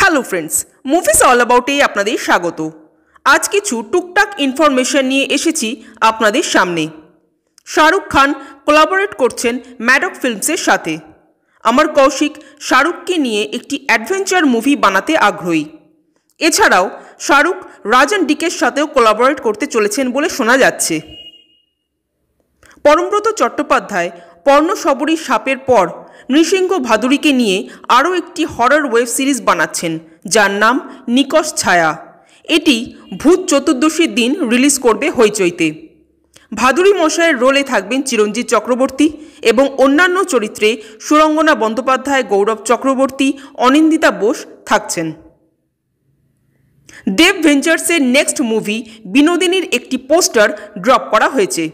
Hello friends, movies all অ্যাবাউটে আপনাদের স্বাগত। আজ কিছু টুকটাক ইনফরমেশন নিয়ে এসেছি আপনাদের সামনে। শাহরুখ খান কোলাবোরেট করছেন ম্যাডক ফিল্মসের সাথে। আমার কৌশিক শাহরুখকে নিয়ে একটি অ্যাডভেঞ্চার মুভি বানাতে আগ্রহী। এছাড়াও শাহরুখ রাজন ডিকের সাথেও কোলাবোরেট করতে চলেছেন বলে শোনা যাচ্ছে। পরমব্রত চট্টোপাধ্যায় পর্ণশবরী সাপের পর নৃসিংহ ভাদুড়ীকে নিয়ে আরও একটি হরর ওয়েব সিরিজ বানাচ্ছেন, যার নাম নিকষ ছায়া। এটি ভূত চতুর্দশীর দিন রিলিজ করবে হইচইতে। ভাদুড়ী মশাইয়ের রোলে থাকবেন চিরঞ্জিত চক্রবর্তী এবং অন্যান্য চরিত্রে সুরঙ্গনা বন্দ্যোপাধ্যায়, গৌরব চক্রবর্তী, অনিন্দিতা বোস থাকছেন। দেব ভেঞ্চার্সের নেক্সট মুভি বিনোদিনীর একটি পোস্টার ড্রপ করা হয়েছে।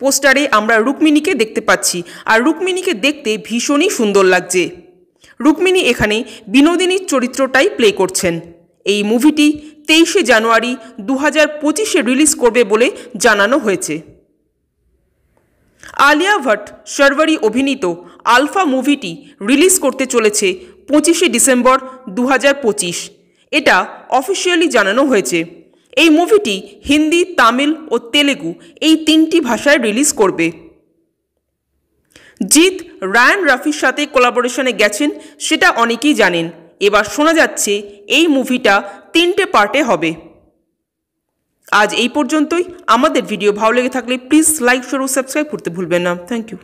পোস্টারে আমরা রুক্মিণীকে দেখতে পাচ্ছি, আর রুক্মিণীকে দেখতে ভীষণই সুন্দর লাগছে। রুক্মিণী এখানে বিনোদিনীর চরিত্রটাই প্লে করছেন। এই মুভিটি 23শে জানুয়ারি 2025-এ রিলিজ করবে বলে জানানো হয়েছে। আলিয়া ভট্ট শর্বরী অভিনীত আলফা মুভিটি রিলিজ করতে চলেছে 25শে ডিসেম্বর 2025। এটা অফিসিয়ালি জানানো হয়েছে। এই মুভিটি হিন্দি, তামিল ও তেলেগু এই 3টি ভাষায় রিলিজ করবে। জিৎ রায়ান রাফির সাথে কোলাবোরেশনে গেছেন, সেটা অনেকেই জানেন। এবার শোনা যাচ্ছে এই মুভিটা 3টে পার্টে হবে। আজ এই পর্যন্তই। আমাদের ভিডিও ভালো লেগে থাকলে প্লিজ লাইক, শেয়ার ও সাবস্ক্রাইব করতে ভুলবেন না। Thank you.